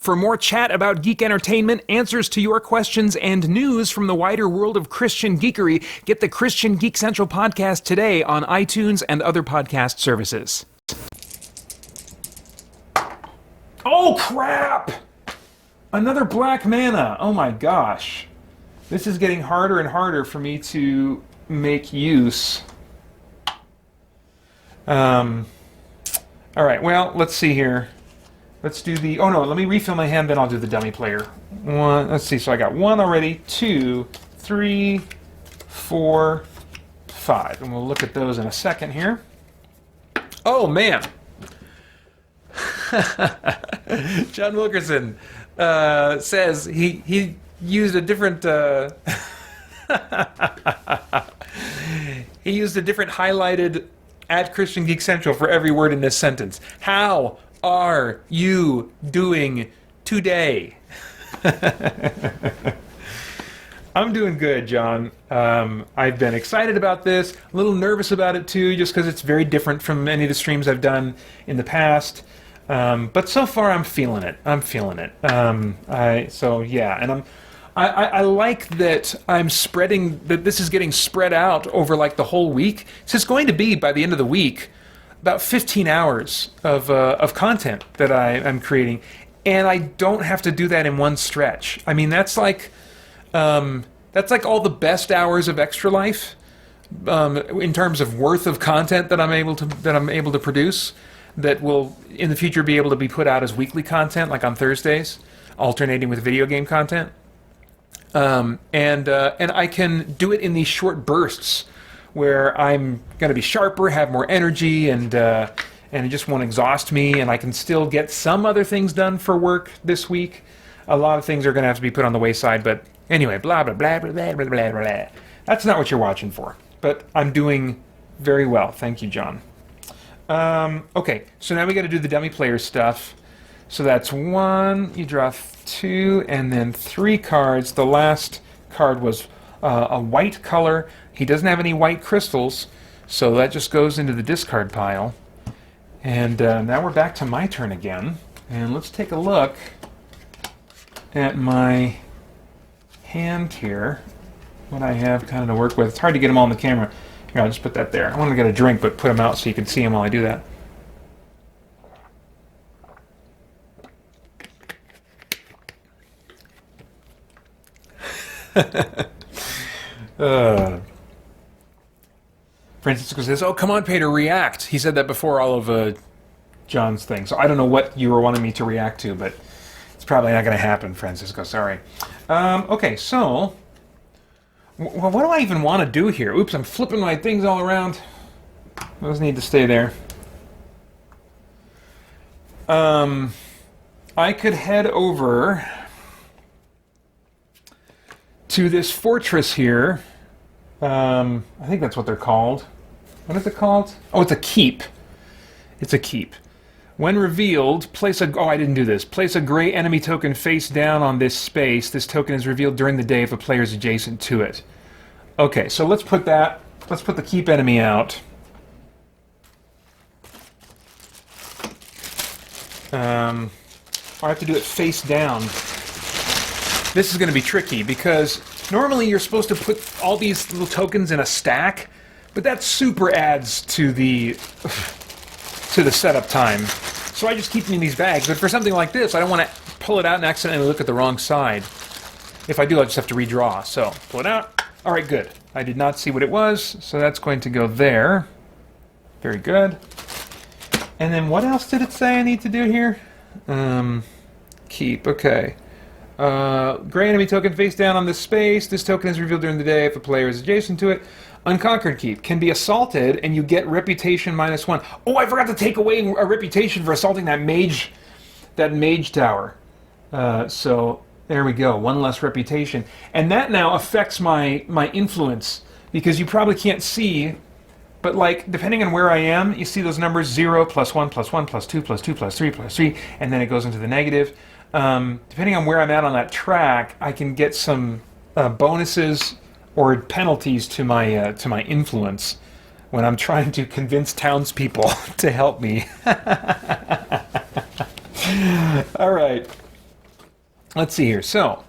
For more chat about geek entertainment, answers to your questions, and news from the wider world of Christian geekery, get the Christian Geek Central podcast today on iTunes and other podcast services. Oh, crap! Another black mana! Oh my gosh. This is getting harder and harder for me to make use. Alright, well, let's see here. Let's do the... Oh no, let me refill my hand, then I'll do the dummy player. One, let's see, so I got 1 already, 2, 3, 4, 5. And we'll look at those in a second here. Oh, man! John Wilkerson says he used a different... he used a different highlighted at Christian Geek Central for every word in this sentence. How are you doing today? I'm doing good, John. I've been excited about this, a little nervous about it too, just because it's very different from any of the streams I've done in the past. But so far, I'm feeling it. I like that I'm spreading, that this is getting spread out over like the whole week. So it's going to be, by the end of the week, about 15 hours of content that I'm creating. And I don't have to do that in one stretch. I mean, that's like all the best hours of Extra Life in terms of worth of content that I'm able to produce, that will in the future be able to be put out as weekly content, like on Thursdays, alternating with video game content. And I can do it in these short bursts where I'm going to be sharper, have more energy, and it just won't exhaust me, and I can still get some other things done for work this week. A lot of things are going to have to be put on the wayside, but anyway, blah, blah, blah, blah, blah, blah, blah, blah. That's not what you're watching for, but I'm doing very well. Thank you, John. Okay, so now we got to do the dummy player stuff. So that's 1, you draw 2, and then 3 cards. The last card was a white color. He doesn't have any white crystals, so that just goes into the discard pile. And now we're back to my turn again. And let's take a look at my hand here, what I have kind of to work with. It's hard to get them all on the camera. Here, I'll just put that there. I want to get a drink, but put them out so you can see them while I do that. Francisco says, "Oh, come on, Peter, react." He said that before all of John's thing. So I don't know what you were wanting me to react to, but it's probably not going to happen, Francisco. Sorry. Okay, so what do I even want to do here? Oops, I'm flipping my things all around. Those need to stay there. I could head over to this fortress here. I think that's what they're called. What is it called? Oh, it's a keep. It's a keep. When revealed, place a... Oh, I didn't do this. Place a gray enemy token face down on this space. This token is revealed during the day if a player is adjacent to it. Okay, so let's put that... Let's put the keep enemy out. I have to do it face down. This is going to be tricky because normally you're supposed to put all these little tokens in a stack, but that super adds to the setup time. So I just keep them in these bags. But for something like this, I don't want to pull it out and accidentally look at the wrong side. If I do, I'll just have to redraw. So pull it out. All right, good. I did not see what it was, so that's going to go there. Very good. And then what else did it say I need to do here? Keep. Okay. Gray enemy token face down on this space. This token is revealed during the day if a player is adjacent to it. Unconquered keep. Can be assaulted and you get reputation -1. Oh, I forgot to take away a reputation for assaulting that mage tower. So there we go. 1 less reputation. And that now affects my influence because you probably can't see, but like depending on where I am, you see those numbers 0, +1, +1, +2, +2, +3, +3, and then it goes into the negative. Depending on where I'm at on that track, I can get some bonuses or penalties to my influence when I'm trying to convince townspeople to help me. All right. let's see here. So,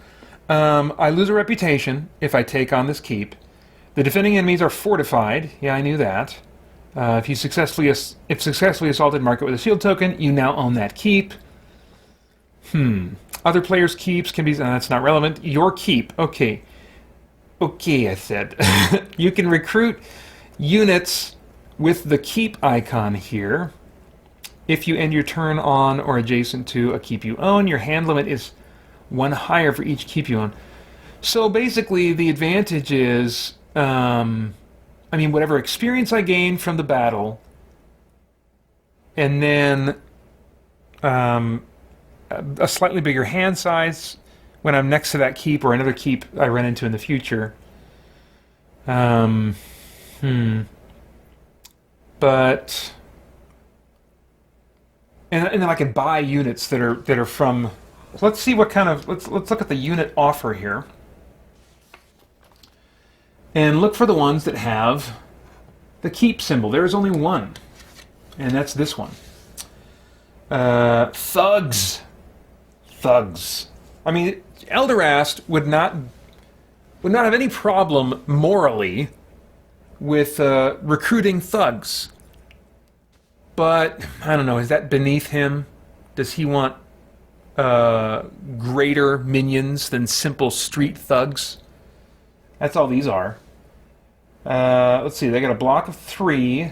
I lose a reputation if I take on this keep. The defending enemies are fortified. Yeah, I knew that. If successfully assaulted, mark it with a shield token. You now own that keep. Other players' keeps can be... that's not relevant. Your keep. Okay. Okay, I said. You can recruit units with the keep icon here. If you end your turn on or adjacent to a keep you own, your hand limit is 1 higher for each keep you own. So basically, the advantage is... I mean, whatever experience I gain from the battle, and then a slightly bigger hand size when I'm next to that keep or another keep I run into in the future. But and then I can buy units that are from. Let's see what kind of let's look at the unit offer here. And look for the ones that have the keep symbol. There is only one, and that's this one. Thugs. Thugs. I mean, Elderast would not have any problem morally with recruiting thugs. But I don't know. Is that beneath him? Does he want greater minions than simple street thugs? That's all these are. Let's see, they got a block of 3.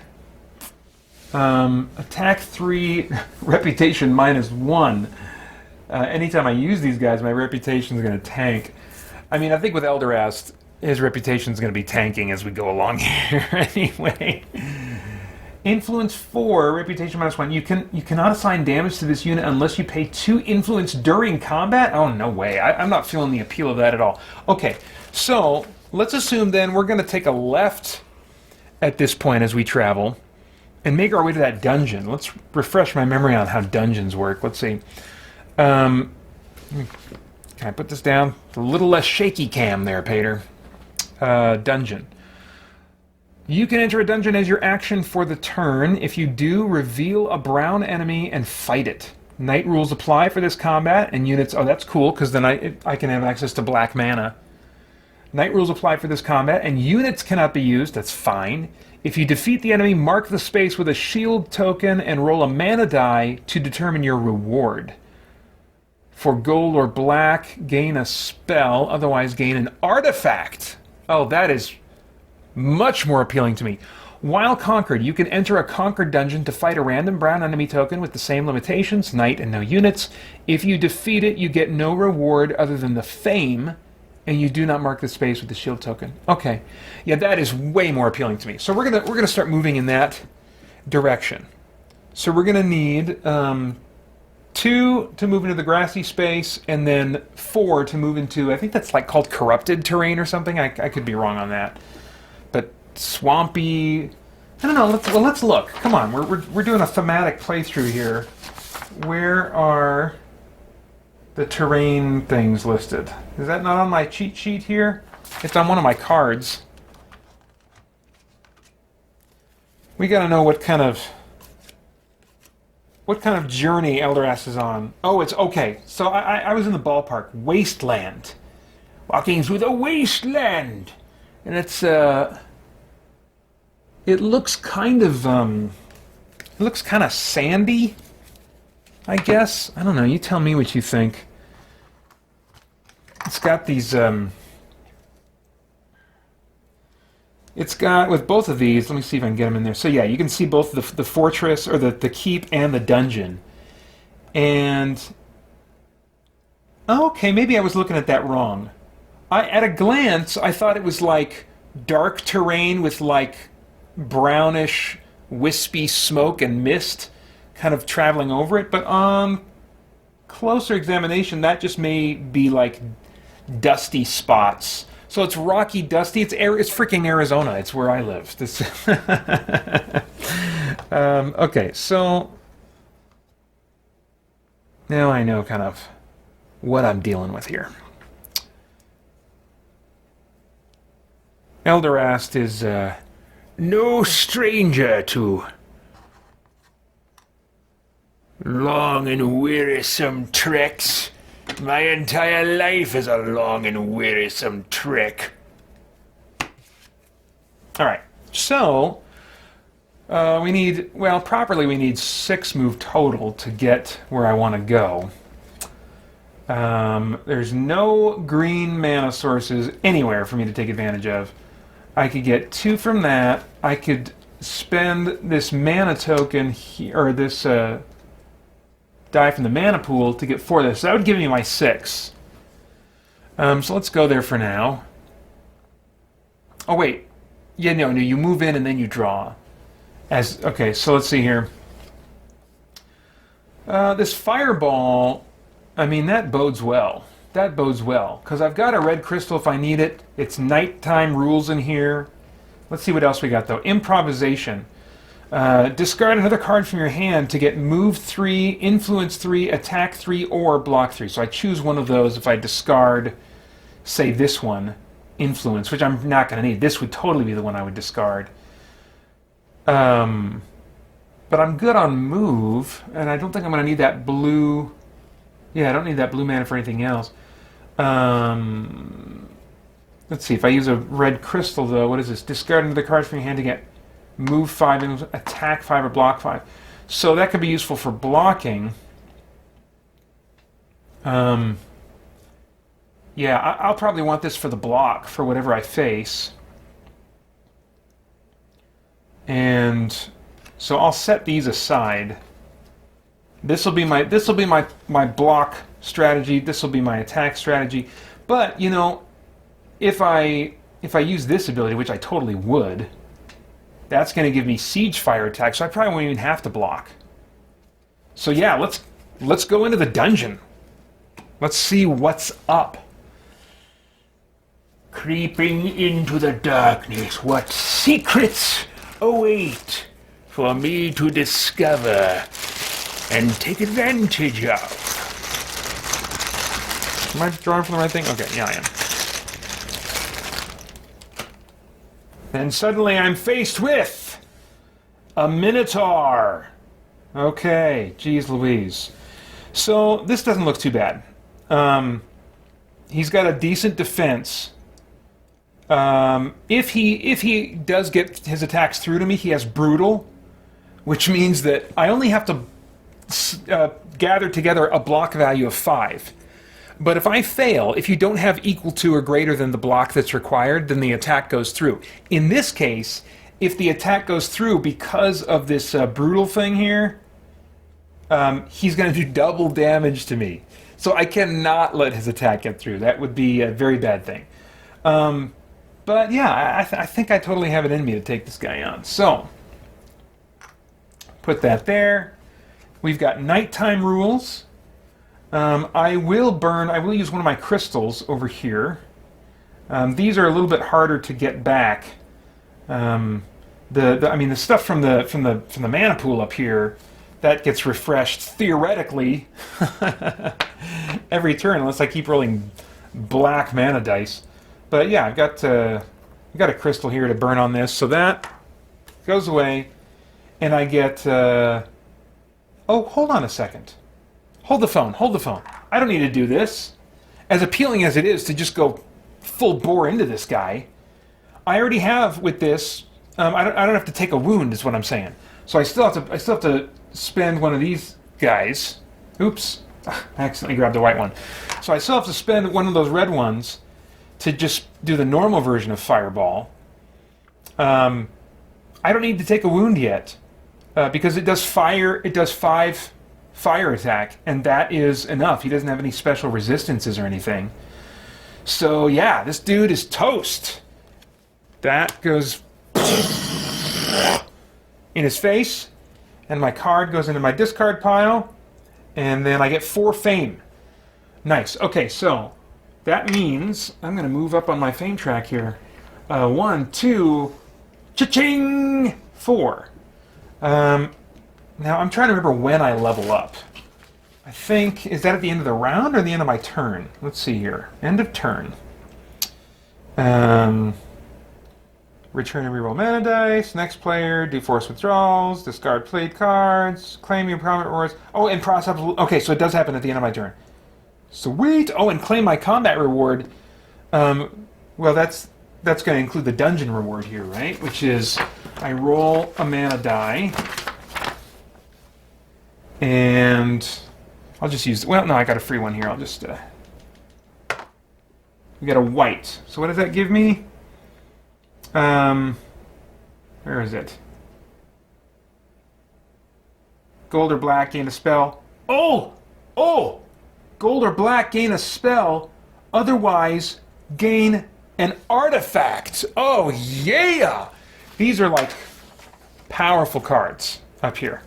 Attack 3, reputation -1. Anytime I use these guys, my reputation is going to tank. I mean, I think with Elderast, his reputation is going to be tanking as we go along here anyway. Influence 4, reputation -1. You cannot assign damage to this unit unless you pay 2 influence during combat? Oh, no way. I'm not feeling the appeal of that at all. Okay, so... let's assume then we're going to take a left at this point as we travel and make our way to that dungeon. Let's refresh my memory on how dungeons work. Let's see. Can I put this down? It's a little less shaky cam there, Pater. Dungeon. You can enter a dungeon as your action for the turn. If you do, reveal a brown enemy and fight it. Night rules apply for this combat, and units... oh, that's cool, because then I can have access to black mana. Night rules apply for this combat, and units cannot be used. That's fine. If you defeat the enemy, mark the space with a shield token and roll a mana die to determine your reward. For gold or black, gain a spell, otherwise gain an artifact. Oh, that is much more appealing to me. While conquered, you can enter a conquered dungeon to fight a random brown enemy token with the same limitations, night and no units. If you defeat it, you get no reward other than the fame, and you do not mark the space with the shield token. Okay. Yeah, that is way more appealing to me. So we're gonna start moving in that direction. So we're gonna need 2 to move into the grassy space, and then 4 to move into, I think that's like called corrupted terrain or something. I could be wrong on that. But swampy, I don't know. Let's look. Come on, we're doing a thematic playthrough here. Where are the terrain things listed? Is that not on my cheat sheet here? It's on one of my cards. We gotta know what kind of journey Elderast is on. Oh, it's okay. So I was in the ballpark. Wasteland. Walking through the wasteland. And it's it looks kind of sandy, I guess. I don't know. You tell me what you think. It's got these, it's got, with both of these, let me see if I can get them in there. So yeah, you can see both the fortress, or the keep, and the dungeon. And, okay, maybe I was looking at that wrong. At a glance, I thought it was like dark terrain with like brownish, wispy smoke and mist kind of traveling over it, but on closer examination, that just may be like dusty spots. So it's rocky, dusty. It's freaking Arizona. It's where I live. This okay, so now I know kind of what I'm dealing with here. Elderast is no stranger to long and wearisome treks My entire life is a long and wearisome trek. Alright, so we need, well, properly we need 6 move total to get where I want to go. There's no green mana sources anywhere for me to take advantage of. I could get 2 from that. I could spend this mana token here, or this die from the mana pool to get 4 of this. So that would give me my 6. So let's go there for now. Oh wait, yeah, no, you move in and then you draw. Okay, so let's see here. This fireball, I mean, that bodes well. That bodes well, because I've got a red crystal if I need it. It's nighttime rules in here. Let's see what else we got, though. Improvisation. Discard another card from your hand to get move 3, influence 3, attack 3, or block 3. So I choose one of those if I discard, say, this one, influence, which I'm not going to need. This would totally be the one I would discard. But I'm good on move, and I don't think I'm going to need that blue. Yeah, I don't need that blue mana for anything else. Let's see, if I use a red crystal, though, what is this? Discard another card from your hand to get move 5, and attack 5, or block 5. So that could be useful for blocking. Yeah, I'll probably want this for the block, for whatever I face. And so I'll set these aside. This will be my block strategy. This will be my attack strategy. But you know, if I use this ability, which I totally would, that's going to give me siege fire attack. So I probably won't even have to block. So yeah, let's go into the dungeon. Let's see what's up. Creeping into the darkness, what secrets await for me to discover and take advantage of. Am I drawing from the right thing? Okay, yeah, I am. Then suddenly I'm faced with a Minotaur. Okay, geez Louise. So this doesn't look too bad. He's got a decent defense. If he does get his attacks through to me, he has brutal, which means that I only have to gather together a block value of 5. But if I fail, if you don't have equal to or greater than the block that's required, then the attack goes through. In this case, if the attack goes through because of this brutal thing here, he's going to do double damage to me. So I cannot let his attack get through. That would be a very bad thing. But yeah, I think I totally have it in me to take this guy on. So, put that there. We've got nighttime rules. I will use one of my crystals over here. These are a little bit harder to get back. The stuff from the mana pool up here, that gets refreshed theoretically every turn, unless I keep rolling black mana dice. But yeah, I've got a crystal here to burn on this, so that goes away, and I get. Oh, hold on a second. Hold the phone. I don't need to do this. As appealing as it is to just go full bore into this guy, I already have with this. I don't have to take a wound, is what I'm saying. So I still have to spend one of these guys. Oops, I accidentally grabbed the white one. So I still have to spend one of those red ones to just do the normal version of Fireball. I don't need to take a wound yet because it does fire. It does 5 fire attack, and that is enough. He doesn't have any special resistances or anything. So yeah, this dude is toast. That goes in his face, and my card goes into my discard pile, and then I get 4 fame. Nice. Okay, so that means I'm going to move up on my fame track here. 1, 2, cha-ching! 4. Now, I'm trying to remember when I level up. I think, is that at the end of the round or the end of my turn? Let's see here. End of turn. Return and reroll mana dice. Next player, do force withdrawals, discard played cards, claim your prominent rewards. Oh, and process. Okay, so it does happen at the end of my turn. Sweet! Oh, and claim my combat reward. Well, that's going to include the dungeon reward here, right? Which is I roll a mana die, and I'll just use. Well, no, I got a free one here. I'll just. We got a white. So what does that give me? Where is it? Gold or black, gain a spell. Oh! Oh! Gold or black, gain a spell. Otherwise, gain an artifact. Oh, yeah! These are like powerful cards up here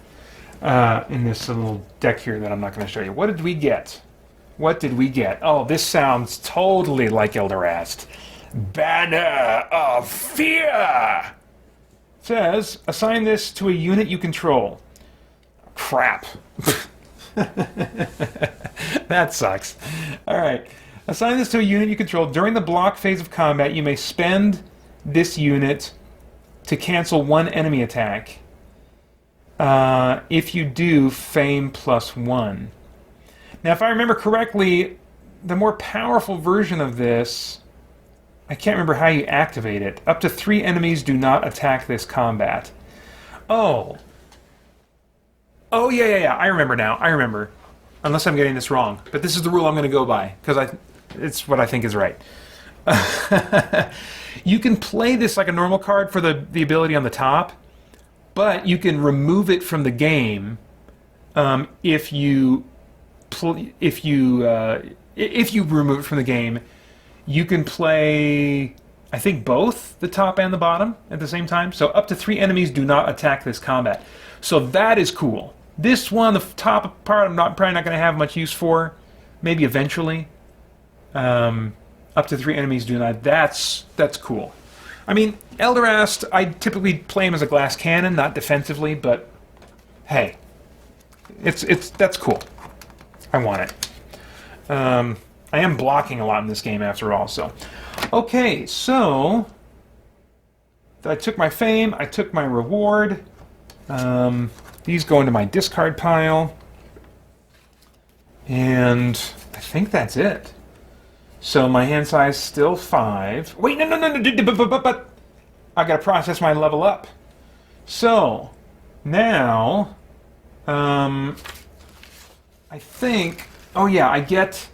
in this little deck here that I'm not going to show you. What did we get? What did we get? Oh, this sounds totally like Elderast. Banner of Fear! It says, assign this to a unit you control. Crap. That sucks. Alright. Assign this to a unit you control. During the block phase of combat, you may spend this unit to cancel one enemy attack. If you do, Fame +1. Now, if I remember correctly, the more powerful version of this, I can't remember how you activate it. Up to 3 enemies do not attack this combat. Oh. Oh, yeah. I remember now. I remember. Unless I'm getting this wrong. But this is the rule I'm going to go by, because it's what I think is right. You can play this like a normal card for the ability on the top, but you can remove it from the game if you remove it from the game. You can play, I think, both the top and the bottom at the same time. So up to 3 enemies do not attack this combat. So that is cool. This one, the top part, I'm probably not going to have much use for. Maybe eventually. Up to 3 enemies do not. That's cool. I mean, Elderast, I typically play him as a glass cannon, not defensively, but hey, that's cool. I want it. I am blocking a lot in this game after all, so. Okay, so I took my fame, I took my reward. These go into my discard pile. And I think that's it. So my hand size still 5. Wait, no. But I gotta process my level up. So now, I think. Oh yeah, I get.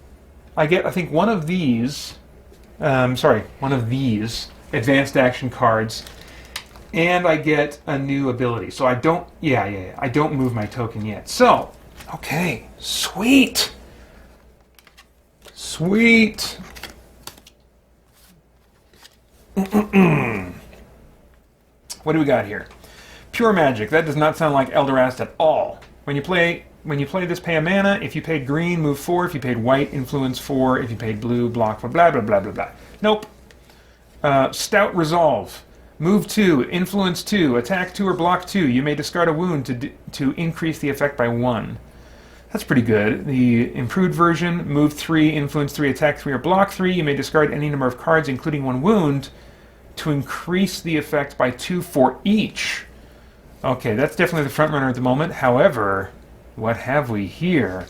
I think one of these. One of these advanced action cards, and I get a new ability. So I don't. Yeah. I don't move my token yet. So, okay, sweet. Sweet. What do we got here? Pure magic. That does not sound like Elderast at all. When you play this, pay a mana. If you paid green, move 4. If you paid white, influence 4. If you paid blue, block 4. Blah blah blah blah blah. Nope. Stout resolve. Move 2, influence 2, attack 2 or block 2. You may discard a wound to increase the effect by 1. That's pretty good. The improved version, move 3, influence 3, attack 3 or block 3. You may discard any number of cards, including 1 wound, to increase the effect by 2 for each. Okay, that's definitely the front runner at the moment. However, what have we here?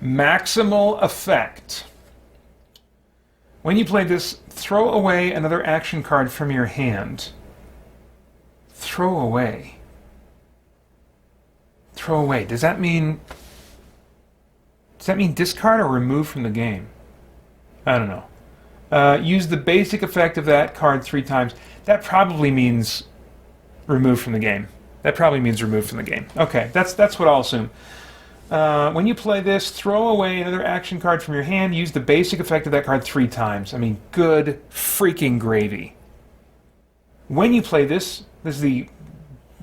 Maximal effect. When you play this, throw away another action card from your hand. Throw away. Throw away. Does that mean discard or remove from the game? I don't know. Use the basic effect of that card 3 times. That probably means remove from the game. Okay, that's what I'll assume. When you play this, throw away another action card from your hand. Use the basic effect of that card 3 times. I mean, good freaking gravy. When you play this is the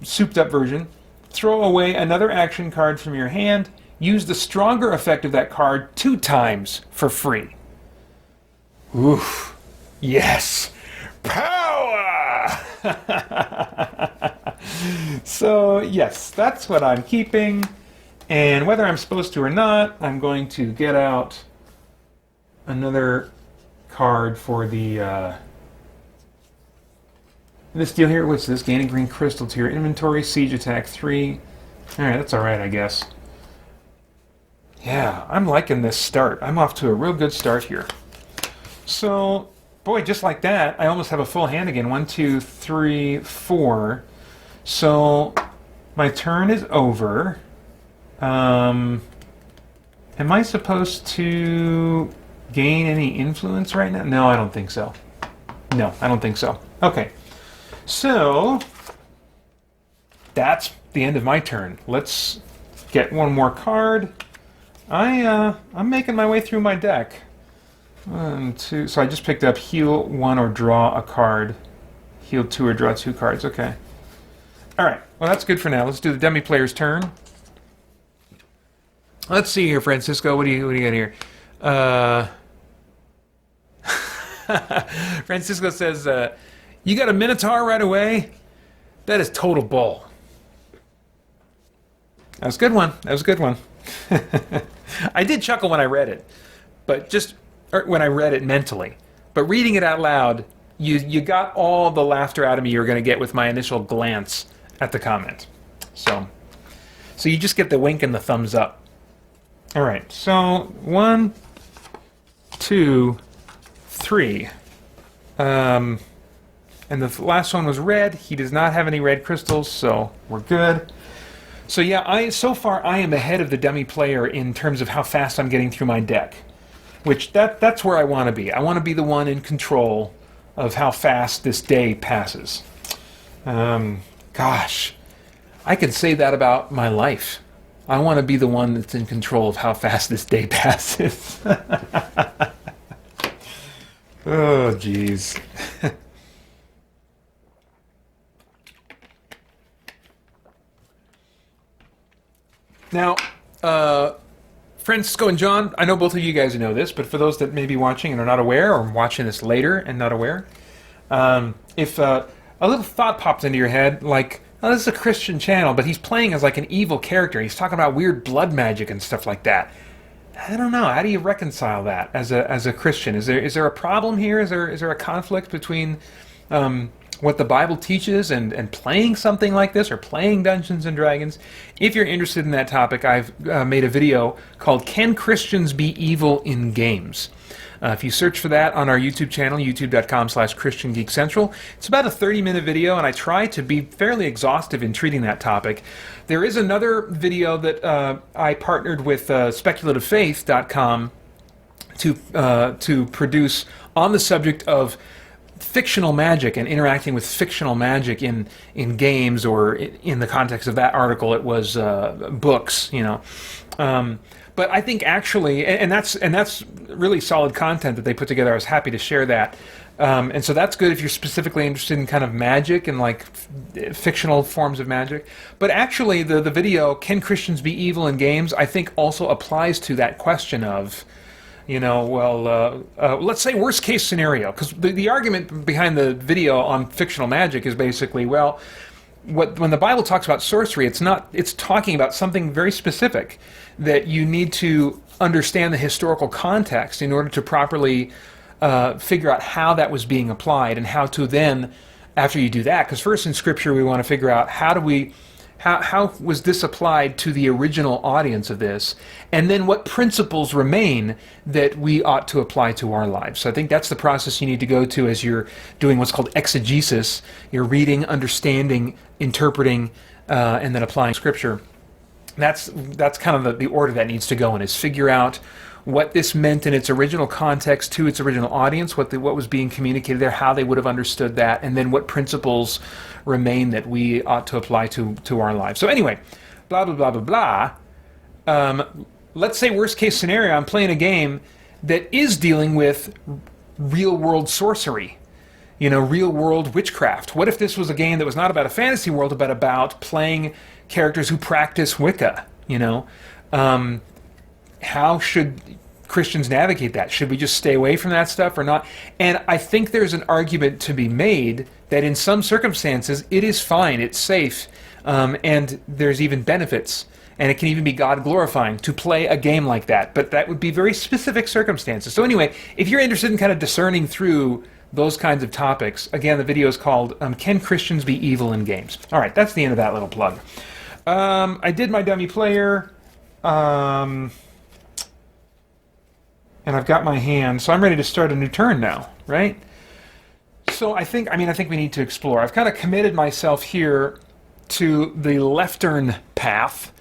souped up version. Throw away another action card from your hand. Use the stronger effect of that card 2 times for free. Oof. Yes. Power! So, yes, that's what I'm keeping. And whether I'm supposed to or not, I'm going to get out another card for the this deal here. What's this? Gaining green crystal to your inventory. Siege attack 3. Alright, that's alright, I guess. Yeah, I'm liking this start. I'm off to a real good start here. So, boy, just like that, I almost have a full hand again. 1, 2, 3, 4. So, my turn is over. Am I supposed to gain any influence right now? No, I don't think so. No, I don't think so. Okay. So, that's the end of my turn. Let's get one more card. I'm making my way through my deck. 1, 2. So I just picked up heal 1 or draw a card. Heal 2 or draw 2 cards. Okay. All right. Well, that's good for now. Let's do the demi player's turn. Let's see here, Francisco. What do you got here? Francisco says, "You got a Minotaur right away? That is total bull." That was a good one. That was a good one. I did chuckle when I read it, but just when I read it mentally. But reading it out loud, you got all the laughter out of me you were going to get with my initial glance at the comment. So you just get the wink and the thumbs up. All right. So 1, 2, 3. And the last one was red. He does not have any red crystals, so we're good. So yeah, so far I am ahead of the dummy player in terms of how fast I'm getting through my deck, which that's where I want to be. I want to be the one in control of how fast this day passes. Gosh, I could say that about my life. I want to be the one that's in control of how fast this day passes. Oh, jeez. Now, Francisco and John, I know both of you guys know this, but for those that may be watching and are not aware, or watching this later and not aware, if a little thought pops into your head, like, oh, this is a Christian channel, but he's playing as like an evil character. He's talking about weird blood magic and stuff like that. I don't know. How do you reconcile that as a Christian? Is there a problem here? Is there a conflict between what the Bible teaches and playing something like this, or playing Dungeons and Dragons? If you're interested in that topic, I've made a video called "Can Christians Be Evil in Games?" If you search for that on our YouTube channel, youtube.com/christiangeekcentral, it's about a 30-minute video, and I try to be fairly exhaustive in treating that topic. There is another video that I partnered with speculativefaith.com to produce on the subject of fictional magic and interacting with fictional magic in games, or in the context of that article, it was books, you know. But I think actually, and that's really solid content that they put together. I was happy to share that, and so that's good if you're specifically interested in kind of magic and like fictional forms of magic. But actually, the video "Can Christians Be Evil in Games?" I think also applies to that question of, you know, well, let's say worst case scenario, because the argument behind the video on fictional magic is basically, well, when the Bible talks about sorcery, it's talking about something very specific that you need to understand the historical context in order to properly figure out how that was being applied, and how to then, after you do that, because first in Scripture we want to figure out how was this applied to the original audience of this, and then what principles remain that we ought to apply to our lives. So I think that's the process you need to go to as you're doing what's called exegesis. You're reading, understanding, interpreting, and then applying Scripture. That's kind of the order that needs to go in, is figure out what this meant in its original context to its original audience, what was being communicated there, how they would have understood that, and then what principles remain that we ought to apply to our lives. So anyway, blah, blah, blah, blah, blah. Let's say worst case scenario, I'm playing a game that is dealing with real world sorcery, you know, real world witchcraft. What if this was a game that was not about a fantasy world, but about playing characters who practice Wicca, you know? How should Christians navigate that? Should we just stay away from that stuff or not? And I think there's an argument to be made that in some circumstances it is fine, it's safe, and there's even benefits, and it can even be God glorifying to play a game like that. But that would be very specific circumstances. So anyway, if you're interested in kind of discerning through those kinds of topics, again, the video is called "Can Christians Be Evil in Games?" All right, that's the end of that little plug. I did my dummy player. and I've got my hand, so I'm ready to start a new turn now, right? So I think we need to explore. I've kind of committed myself here to the leftern path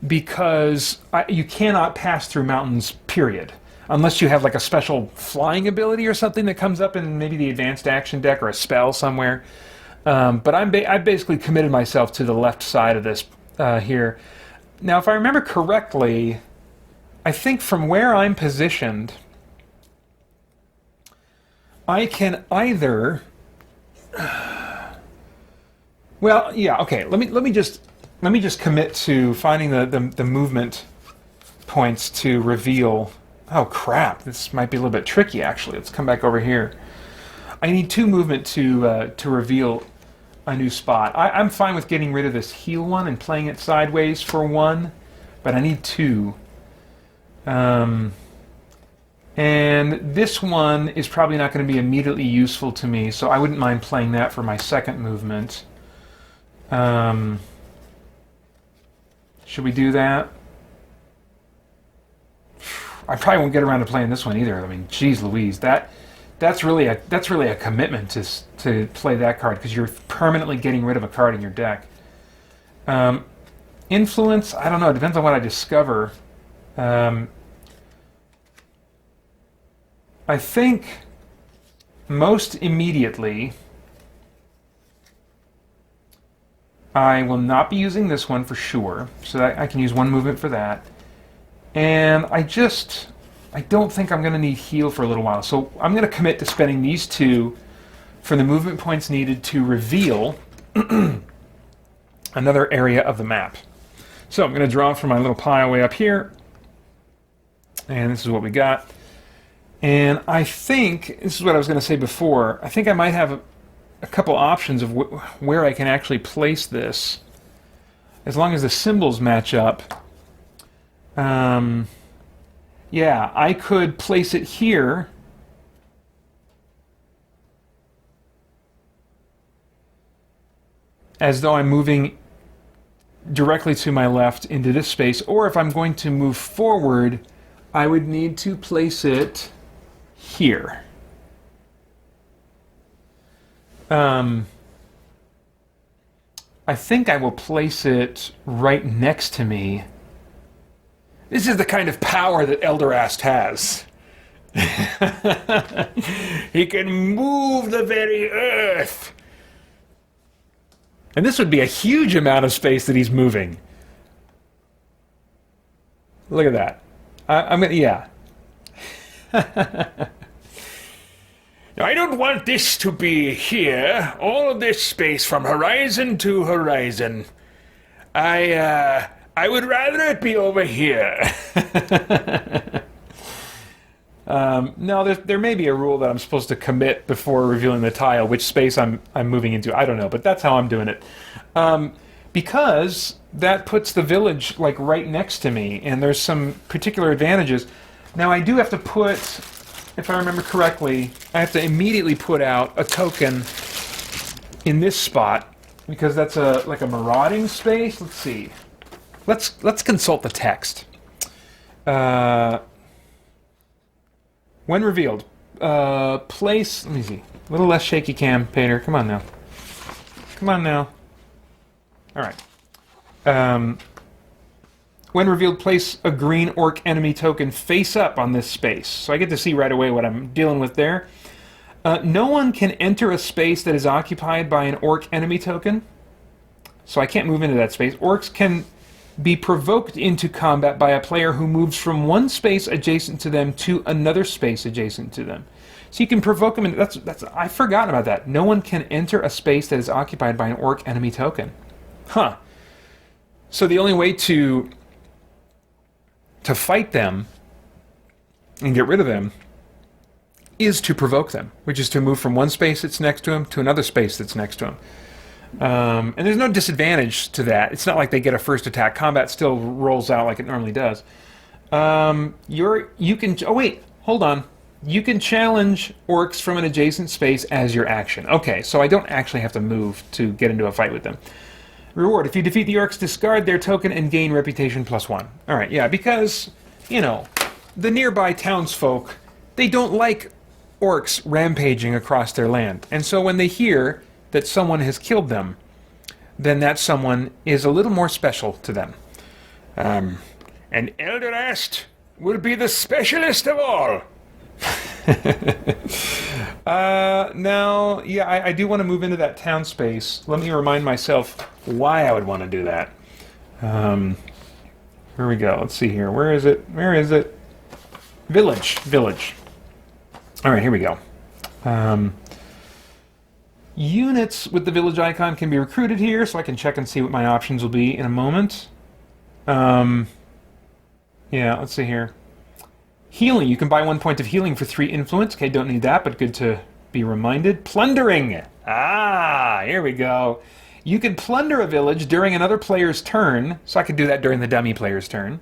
because you cannot pass through mountains, period. Unless you have like a special flying ability or something that comes up in maybe the advanced action deck or a spell somewhere. But I've basically committed myself to the left side of this here. Now, if I remember correctly, I think from where I'm positioned, I can either... Well, yeah, okay. Let me just commit to finding the movement points to reveal. Oh crap! This might be a little bit tricky actually. Let's come back over here. I need 2 movement to reveal a new spot. I'm fine with getting rid of this heal one and playing it sideways for 1, but I need 2. And this one is probably not going to be immediately useful to me, so I wouldn't mind playing that for my second movement. Should we do that? I probably won't get around to playing this one either. I mean, geez Louise, that's really a commitment to play that card because you're permanently getting rid of a card in your deck. Influence, I don't know. It depends on what I discover. I think most immediately I will not be using this one for sure, so that I can use 1 movement for that. And I don't think I'm going to need heal for a little while, so I'm going to commit to spending these 2 for the movement points needed to reveal another area of the map. So I'm going to draw from my little pile way up here, and this is what we got. And I think, this is what I was going to say before, I think I might have a couple options of where I can actually place this, as long as the symbols match up. Yeah, I could place it here. As though I'm moving directly to my left into this space, or if I'm going to move forward, I would need to place it here. I think I will place it right next to me. This is the kind of power that Elderast has. He can move the very earth. And this would be a huge amount of space that he's moving. Look at that. I'm gonna, yeah. I don't want this to be here. All of this space from horizon to horizon. I would rather it be over here. No, there may be a rule that I'm supposed to commit before revealing the tile, which space I'm moving into. I don't know, but that's how I'm doing it. Because that puts the village like right next to me, and there's some particular advantages. Now I do have to put, if I remember correctly, I have to immediately put out a token in this spot because that's like a marauding space. Let's see. Let's consult the text. When revealed, place. Let me see. A little less shaky cam, Painter. Come on now. Come on now. All right. When revealed, place a green orc enemy token face up on this space. So I get to see right away what I'm dealing with there. No one can enter a space that is occupied by an orc enemy token. So I can't move into that space. Orcs can be provoked into combat by a player who moves from one space adjacent to them to another space adjacent to them. So you can provoke them. That's I've forgotten about that. No one can enter a space that is occupied by an orc enemy token. Huh. So the only way to fight them and get rid of them is to provoke them, which is to move from one space that's next to them to another space that's next to them. And there's no disadvantage to that. It's not like they get a first attack. Combat still rolls out like it normally does. You can... Oh, wait. Hold on. You can challenge orcs from an adjacent space as your action. Okay, so I don't actually have to move to get into a fight with them. Reward. If you defeat the orcs, discard their token and gain reputation +1. Alright, yeah, because, you know, the nearby townsfolk, they don't like orcs rampaging across their land. And so when they hear that someone has killed them, then that someone is a little more special to them. And Elderast will be the specialist of all. Now, yeah, I do want to move into that town space. Let me remind myself why I would want to do that. Here we go. Let's see here. Where is it? Where is it? Village. Village. All right, here we go. Units with the village icon can be recruited here, so I can check and see what my options will be in a moment. Yeah, let's see here. Healing. You can buy 1 point of healing for 3 influence. Okay, don't need that, but good to be reminded. Plundering. Ah, here we go. You can plunder a village during another player's turn, so I could do that during the dummy player's turn.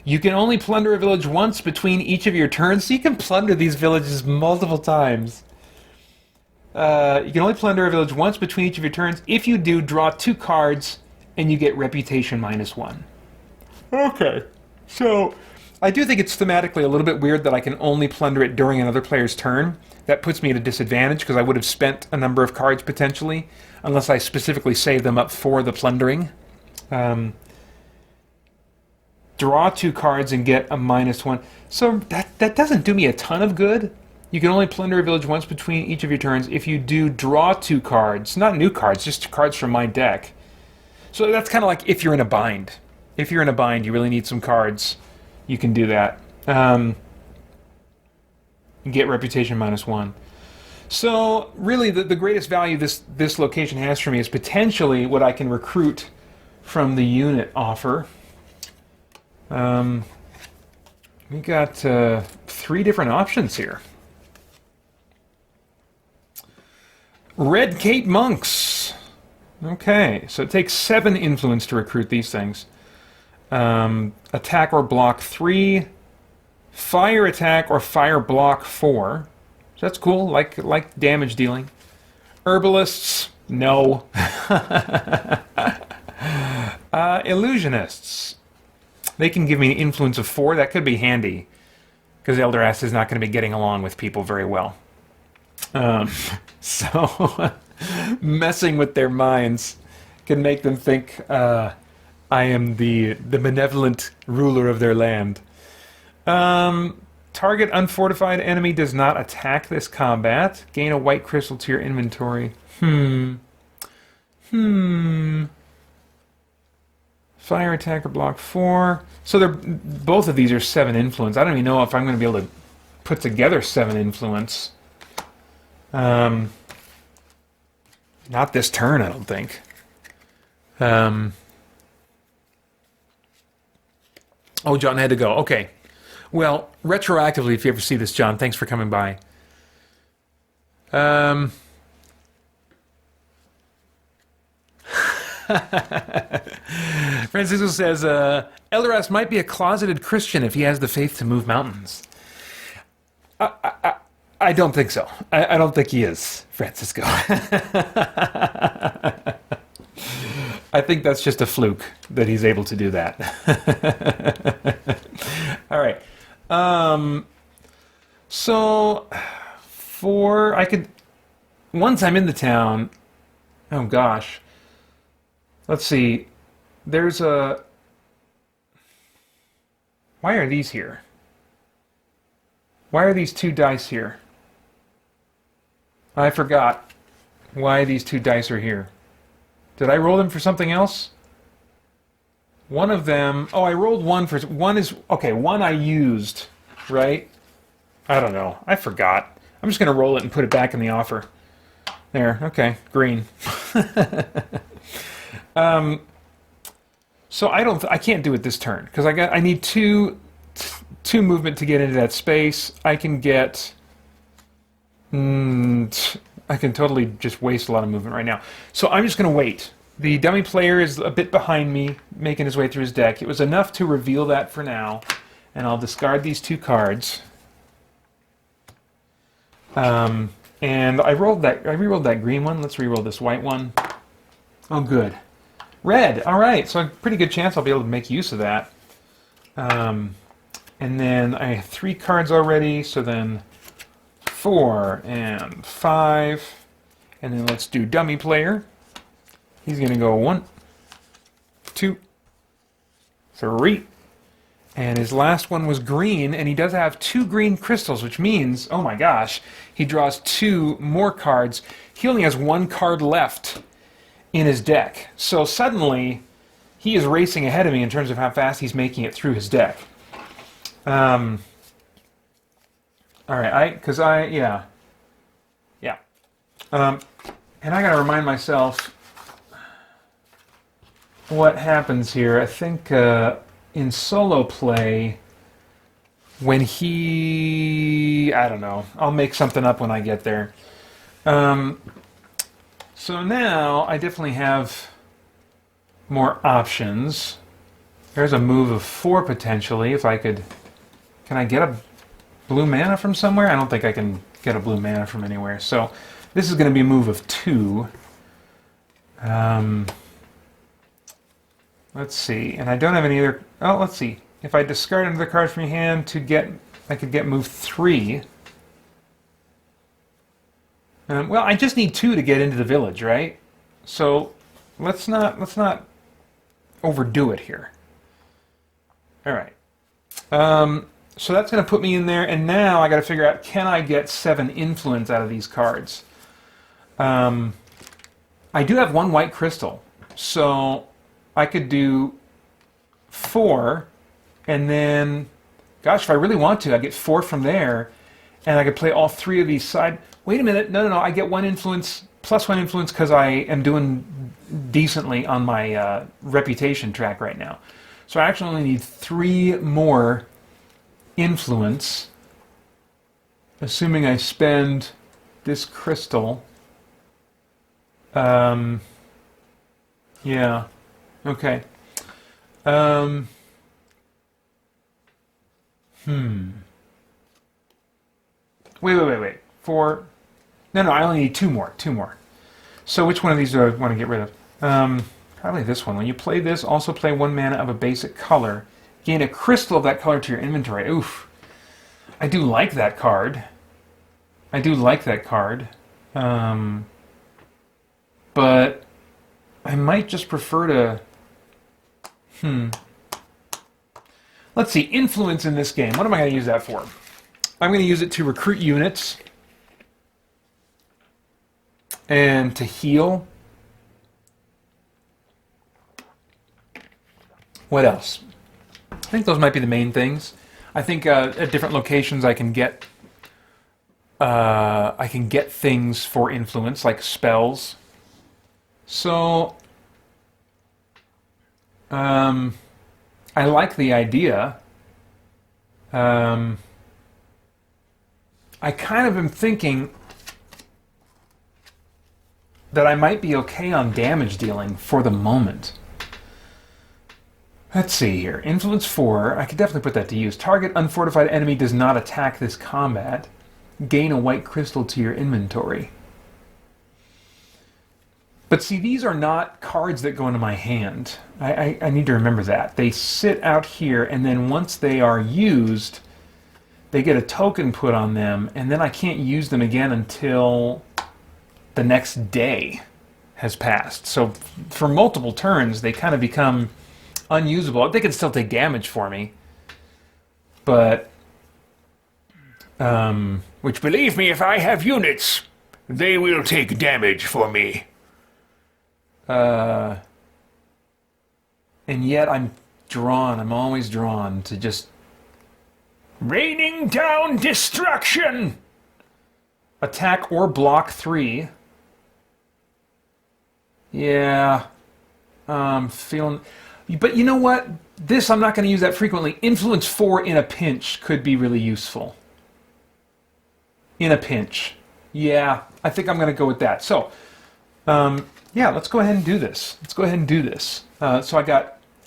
You can only plunder a village once between each of your turns, so you can plunder these villages multiple times. You can only plunder a village once between each of your turns. If you do, draw 2 cards, and you get reputation -1. Okay, so I do think it's thematically a little bit weird that I can only plunder it during another player's turn. That puts me at a disadvantage, because I would have spent a number of cards potentially, unless I specifically save them up for the plundering. Draw 2 cards and get a -1. So that doesn't do me a ton of good. You can only plunder a village once between each of your turns. If you do, draw 2 cards. Not new cards, just cards from my deck. So that's kind of like if you're in a bind. If you're in a bind, you really need some cards, you can do that. Get reputation -1. So really the greatest value this location has for me is potentially what I can recruit from the unit offer. We got 3 different options here. Red Cape Monks. Okay, so it takes 7 influence to recruit these things. Attack or block 3. Fire attack or fire block 4. So that's cool, like damage dealing. Herbalists, no. Illusionists. They can give me an influence of 4. That could be handy, because Elderast is not going to be getting along with people very well. So messing with their minds can make them think I am the benevolent ruler of their land. Target unfortified enemy does not attack this combat. Gain a white crystal to your inventory. Fire attack or block 4. So both of these are 7 influence. I don't even know if I'm going to be able to put together 7 influence. Not this turn, I don't think. Oh, John had to go. Okay. Well, retroactively, if you ever see this, John, thanks for coming by. Francisco says, Elderast might be a closeted Christian if he has the faith to move mountains. I don't think so. I don't think he is, Francisco. I think that's just a fluke that he's able to do that. All right. So, once I'm in the town, oh gosh. Let's see. There's a... Why are these here? Why are these 2 dice here? I forgot why these 2 dice are here. Did I roll them for something else? One of them... Oh, I rolled one for... One is... Okay, one I used, right? I don't know. I forgot. I'm just going to roll it and put it back in the offer. There. Okay. Green. So I can't do it this turn, because I need 2 movement to get into that space. I can get... I can totally just waste a lot of movement right now. So I'm just going to wait. The dummy player is a bit behind me, making his way through his deck. It was enough to reveal that for now. And I'll discard these 2 cards. And I re-rolled that green one. Let's re-roll this white one. Oh, good. Red. All right. So a pretty good chance I'll be able to make use of that. And then I have 3 cards already, so then 4 and 5. And then let's do dummy player. He's going to go 1, 2, 3. And his last one was green, and he does have 2 green crystals, which means, oh my gosh, he draws 2 more cards. He only has 1 card left in his deck. So suddenly, he is racing ahead of me in terms of how fast he's making it through his deck. All right, yeah. And I gotta remind myself what happens here. I think in solo play, when I don't know, I'll make something up when I get there. So now I definitely have more options. There's a move of 4 potentially. If I could, can I get a blue mana from somewhere? I don't think I can get a blue mana from anywhere. So this is going to be a move of 2. Let's see. And I don't have any other... Oh, let's see. If I discard another card from your hand to get... I could get move 3. Well, I just need 2 to get into the village, right? So let's not overdo it here. All right. So that's going to put me in there, and now I got to figure out, can I get 7 influence out of these cards? I do have 1 white crystal, so I could do 4, and then, gosh, if I really want to, I get 4 from there, and I could play all 3 of these side. Wait a minute, no, I get 1 influence, plus 1 influence because I am doing decently on my reputation track right now. So I actually only need 3 more influence, assuming I spend this crystal. Yeah, okay. Wait. 4. No, I only need 2 more. 2 more. So which one of these do I want to get rid of? Probably this one. When you play this, also play 1 mana of a basic color. Gain a crystal of that color to your inventory. Oof. I do like that card. But I might just prefer to... Let's see. Influence in this game. What am I going to use that for? I'm going to use it to recruit units. And to heal. What else? I think those might be the main things. I think at different locations I can get things for influence, like spells. So I like the idea. I kind of am thinking that I might be okay on damage dealing for the moment. Let's see here. Influence 4. I could definitely put that to use. Target unfortified enemy does not attack this combat. Gain a white crystal to your inventory. But see, these are not cards that go into my hand. I need to remember that. They sit out here, and then once they are used, they get a token put on them, and then I can't use them again until the next day has passed. So for multiple turns, they kind of become unusable. They can still take damage for me, but which, believe me, if I have units, they will take damage for me. And yet I'm always drawn to just raining down destruction. Attack or block 3. Yeah, feeling... But you know what? This, I'm not going to use that frequently. Influence 4 in a pinch could be really useful. In a pinch. Yeah, I think I'm going to go with that. So, yeah, let's go ahead and do this. So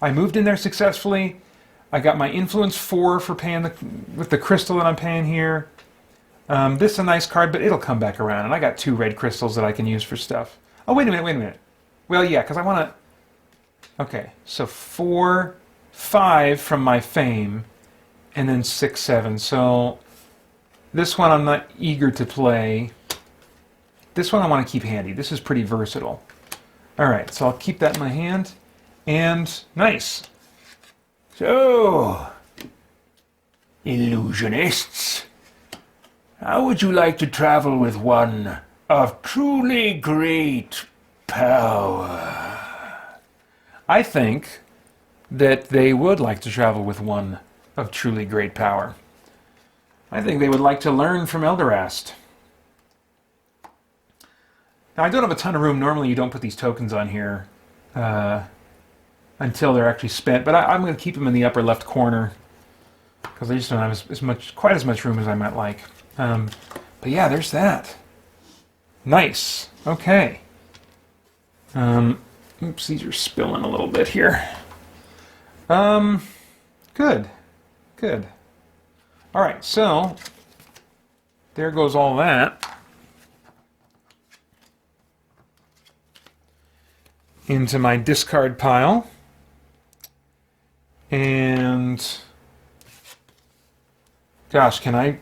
I moved in there successfully. I got my influence 4 for paying with the crystal that I'm paying here. This is a nice card, but it'll come back around. And I got 2 red crystals that I can use for stuff. Oh, wait a minute. Well, yeah, because I want to... Okay, so 4, 5 from my fame, and then 6, 7. So this one I'm not eager to play. This one I want to keep handy. This is pretty versatile. All right, so I'll keep that in my hand. And nice. So, illusionists, how would you like to travel with one of truly great power? I think that they would like to travel with one of truly great power. I think they would like to learn from Elderast. Now, I don't have a ton of room. Normally, you don't put these tokens on here until they're actually spent, but I'm going to keep them in the upper left corner because I just don't have quite as much room as I might like. But yeah, there's that. Nice. Okay. Oops, these are spilling a little bit here. Good. Good. All right, so there goes all that. Into my discard pile. And gosh, can I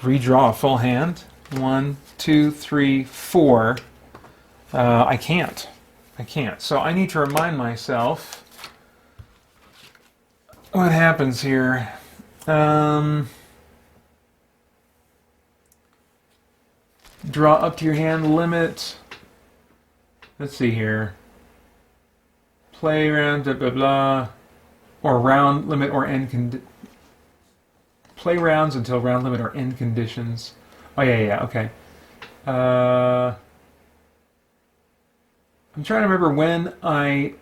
redraw a full hand? 1, 2, 3, 4. I can't. So I need to remind myself what happens here. Draw up to your hand limit. Let's see here. Play round, blah, blah, blah. Or round limit or end play rounds until round limit or end conditions. Oh, yeah, okay. I'm trying to remember when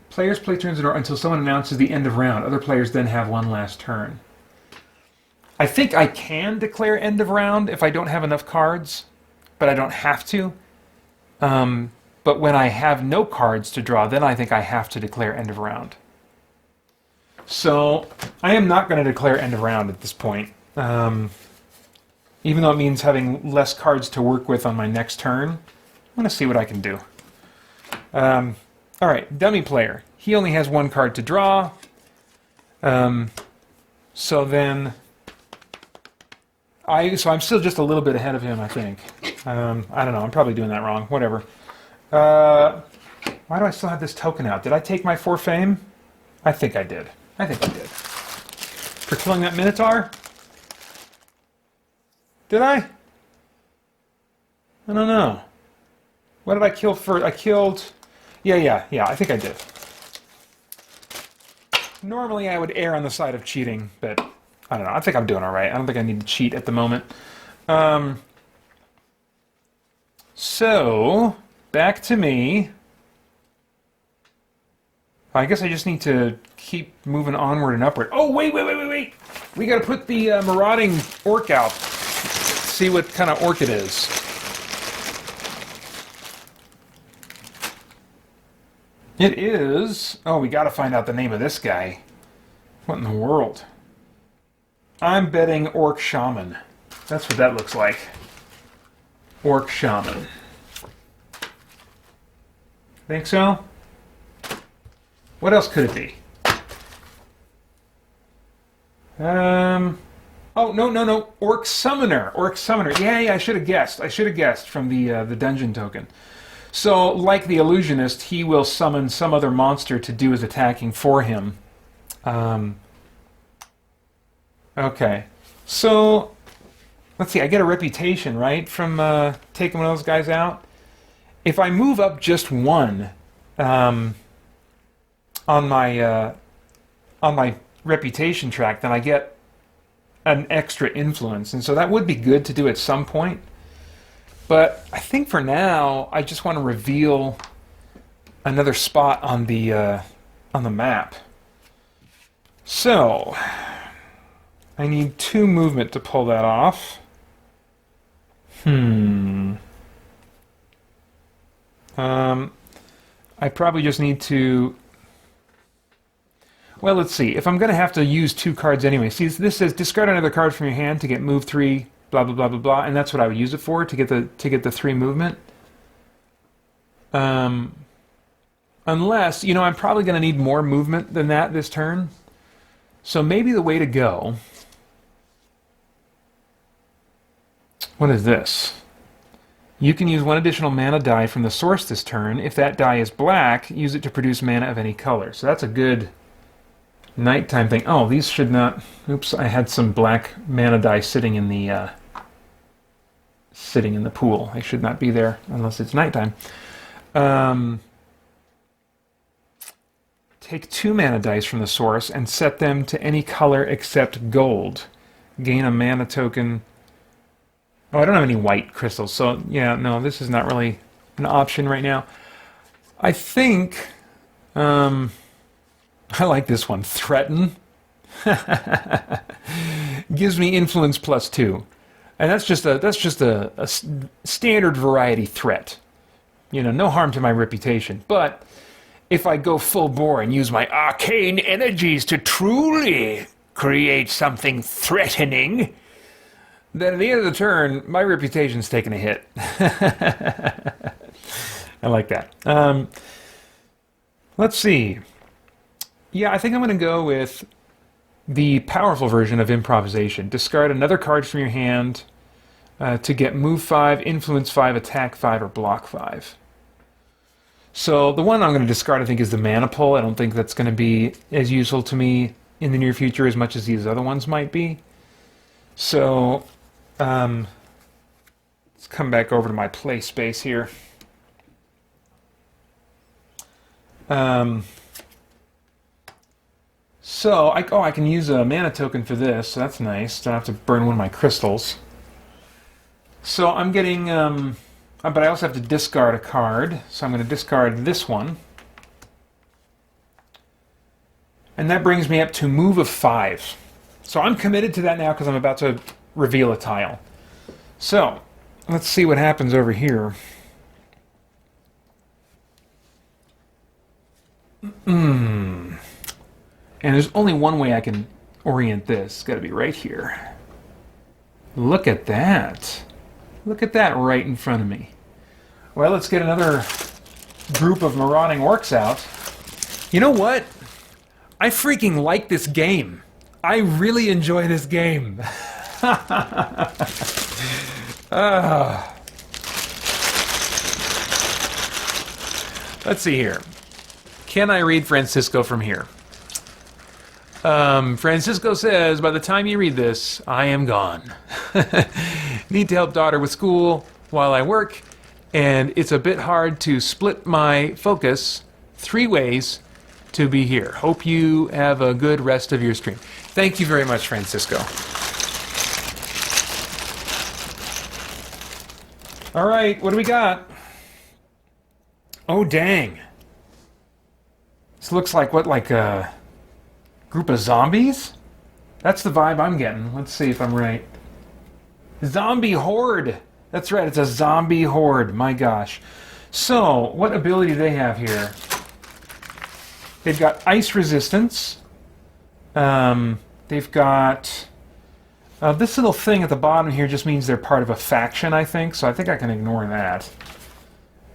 players play turns until someone announces the end of round. Other players then have one last turn. I think I can declare end of round if I don't have enough cards, but I don't have to. But when I have no cards to draw, then I think I have to declare end of round. So I am not going to declare end of round at this point. Even though it means having less cards to work with on my next turn, I'm going to see what I can do. All right, dummy player. He only has one card to draw. So then, so I'm still just a little bit ahead of him, I think. I don't know. I'm probably doing that wrong. Whatever. Why do I still have this token out? Did I take my 4 fame? I think I did. For killing that Minotaur? Did I? I don't know. What did I kill first? I killed... Yeah, I think I did. Normally I would err on the side of cheating, but I don't know. I think I'm doing all right. I don't think I need to cheat at the moment. So, back to me. I guess I just need to keep moving onward and upward. Oh, wait. We got to put the marauding orc out. See what kind of orc it is. It is... Oh, we got to find out the name of this guy. What in the world? I'm betting Orc Shaman. That's what that looks like. Orc Shaman. Think so? What else could it be? Oh, no. Orc Summoner. Yeah, I should have guessed from the dungeon token. So, like the illusionist, he will summon some other monster to do his attacking for him. Okay. So, let's see, I get a reputation, right, from taking one of those guys out? If I move up just one on my reputation track, then I get an extra influence, and so that would be good to do at some point. But I think for now, I just want to reveal another spot on the map. So I need 2 movement to pull that off. I probably just need to... Well, let's see. If I'm going to have to use 2 cards anyway. See, this says discard another card from your hand to get move 3, blah, blah, blah, blah, blah. And that's what I would use it for, to get the 3 movement. Unless, I'm probably going to need more movement than that this turn. So maybe the way to go What is this? You can use one additional mana die from the source this turn. If that die is black, use it to produce mana of any color. So that's a good nighttime thing. Oh, these should not... Oops, I had some black mana die sitting in the pool. They should not be there unless it's nighttime. Take 2 mana dice from the source and set them to any color except gold. Gain a mana token. Oh, I don't have any white crystals, so yeah, no, this is not really an option right now. I think I like this one. Threaten. Gives me influence +2. And that's just a standard variety threat. You know, no harm to my reputation. But if I go full bore and use my arcane energies to truly create something threatening, then at the end of the turn, my reputation's taking a hit. I like that. Let's see. Yeah, I think I'm going to go with the powerful version of improvisation. Discard another card from your hand to get move 5, influence 5, attack 5, or block 5. So the one I'm going to discard, I think, is the mana pull. I don't think that's going to be as useful to me in the near future as much as these other ones might be. So let's come back over to my play space here. So I can use a mana token for this, so that's nice. Don't have to burn one of my crystals. So I'm getting, but I also have to discard a card. So I'm going to discard this one. And that brings me up to move of 5. So I'm committed to that now because I'm about to reveal a tile. So let's see what happens over here. And there's only one way I can orient this. It's got to be right here. Look at that. Look at that right in front of me. Well, let's get another group of marauding orcs out. You know what? I freaking like this game. I really enjoy this game. Let's see here. Can I read Francisco from here? Francisco says, by the time you read this, I am gone. Need to help daughter with school while I work, and it's a bit hard to split my focus 3 ways to be here. Hope you have a good rest of your stream. Thank you very much, Francisco. All right, what do we got? Oh, dang. This looks like what, like a group of zombies? That's the vibe I'm getting. Let's see if I'm right. Zombie horde. That's right, it's a zombie horde. My gosh. So, what ability do they have here? They've got ice resistance. They've got... this little thing at the bottom here just means they're part of a faction, I think. So I think I can ignore that.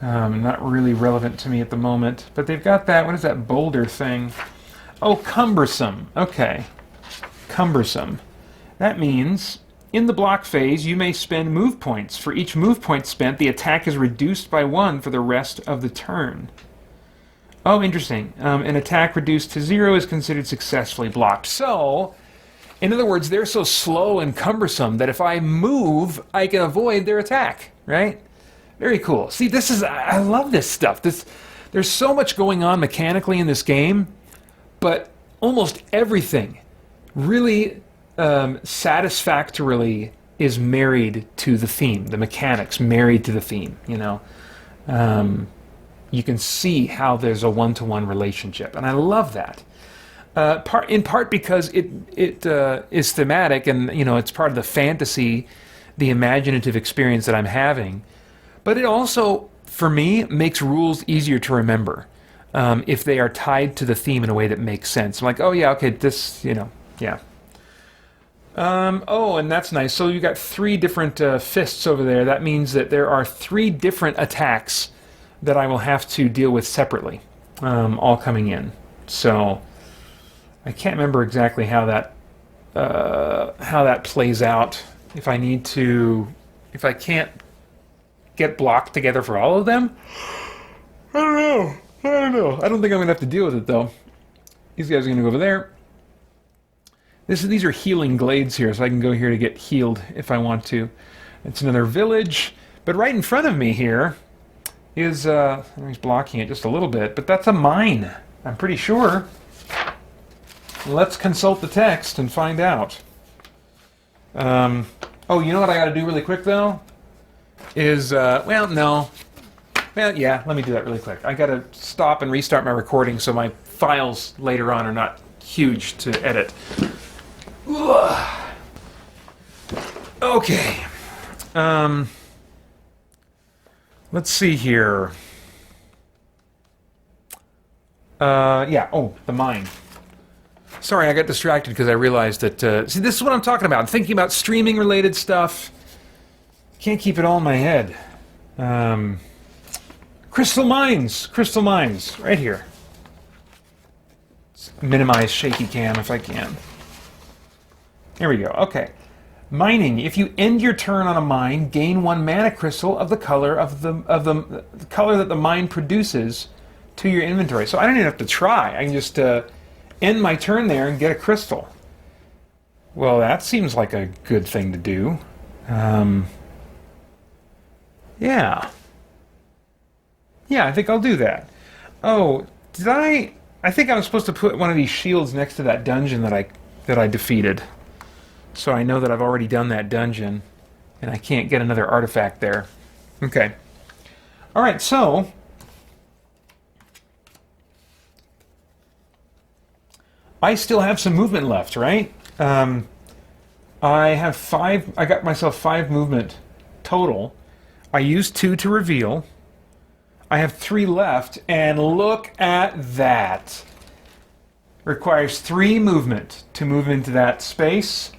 Not really relevant to me at the moment. But they've got that... What is that boulder thing? Oh, cumbersome. Okay. Cumbersome. That means... in the block phase, you may spend move points. For each move point spent, the attack is reduced by 1 for the rest of the turn. Oh, interesting. An attack reduced to 0 is considered successfully blocked. So, in other words, they're so slow and cumbersome that if I move, I can avoid their attack, right? Very cool. See, this is... I love this stuff. There's so much going on mechanically in this game, but almost everything really... satisfactorily is married to the theme. The mechanics married to the theme, you know. You can see how there's a one-to-one relationship, and I love that. In part because it is thematic, and you know it's part of the fantasy, the imaginative experience that I'm having. But it also, for me, makes rules easier to remember if they are tied to the theme in a way that makes sense. I'm like, oh yeah, okay, this, you know, yeah. Oh, and that's nice. So you got 3 different fists over there. That means that there are 3 different attacks that I will have to deal with separately, all coming in. So I can't remember exactly how that plays out. If I need to if I can't get blocked together for all of them. I don't know. I don't think I'm going to have to deal with it, though. These guys are going to go over there. These are healing glades here, so I can go here to get healed if I want to. It's another village. But right in front of me here is... he's blocking it just a little bit, but that's a mine. I'm pretty sure. Let's consult the text and find out. Oh, you know what I got to do really quick, though? Well, no. Well, yeah, let me do that really quick. I got to stop and restart my recording so my files later on are not huge to edit. Okay. Let's see here. Yeah, oh, the mine. Sorry, I got distracted because I realized that... see, this is what I'm talking about. I'm thinking about streaming-related stuff. Can't keep it all in my head. Crystal mines, right here. Let's minimize shaky cam if I can. Here we go. Okay. Mining. If you end your turn on a mine, gain 1 mana crystal of the color of the color that the mine produces to your inventory. So I don't even have to try. I can just end my turn there and get a crystal. Well, that seems like a good thing to do. Yeah. Yeah, I think I'll do that. Oh, did I... I think I was supposed to put one of these shields next to that dungeon that I defeated. So I know that I've already done that dungeon, and I can't get another artifact there. Okay. Alright, so... I still have some movement left, right? I have 5... I got myself 5 movement total. I used 2 to reveal. I have 3 left, and look at that. Requires 3 movement to move into that space,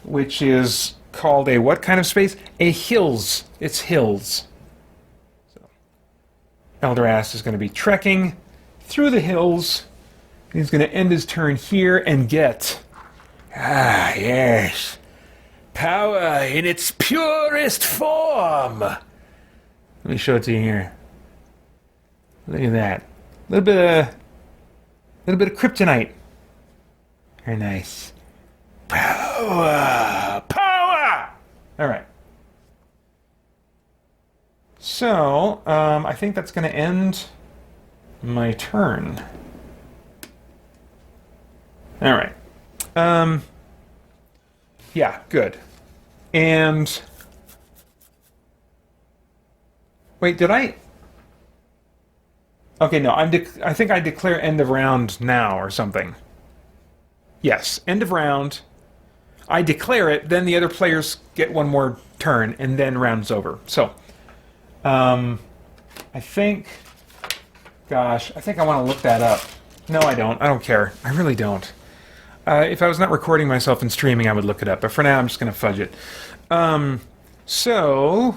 which is called a what kind of space? A hills. It's hills. So, Eldrast is going to be trekking through the hills. He's going to end his turn here and get... Ah, yes. Power in its purest form. Let me show it to you here. Look at that. A little bit of kryptonite. Very nice. Power! Power! All right. So, I think that's going to end my turn. All right. Yeah, good. And... Wait, did I... Okay, no, I think I declare end of round now or something. Yes, end of round. I declare it, then the other players get 1 more turn, and then round's over. So, I think... Gosh, I think I want to look that up. No, I don't. I don't care. I really don't. If I was not recording myself and streaming, I would look it up. But for now, I'm just going to fudge it. So...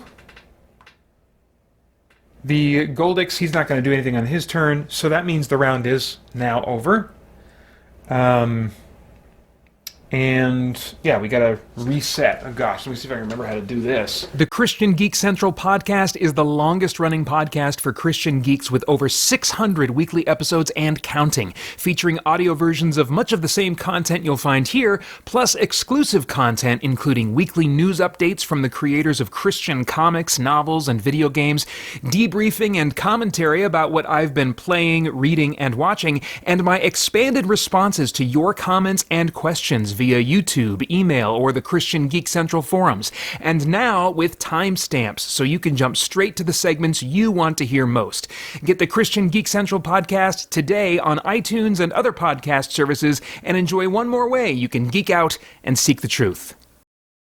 The Goldix, he's not going to do anything on his turn, so that means the round is now over. And, yeah, we got to reset. Oh, gosh, let me see if I can remember how to do this. The Christian Geek Central podcast is the longest-running podcast for Christian geeks with over 600 weekly episodes and counting, featuring audio versions of much of the same content you'll find here, plus exclusive content including weekly news updates from the creators of Christian comics, novels, and video games, debriefing and commentary about what I've been playing, reading, and watching, and my expanded responses to your comments and questions via YouTube, email, or the Christian Geek Central forums. And now with timestamps, so you can jump straight to the segments you want to hear most. Get the Christian Geek Central podcast today on iTunes and other podcast services, and enjoy one more way you can geek out and seek the truth.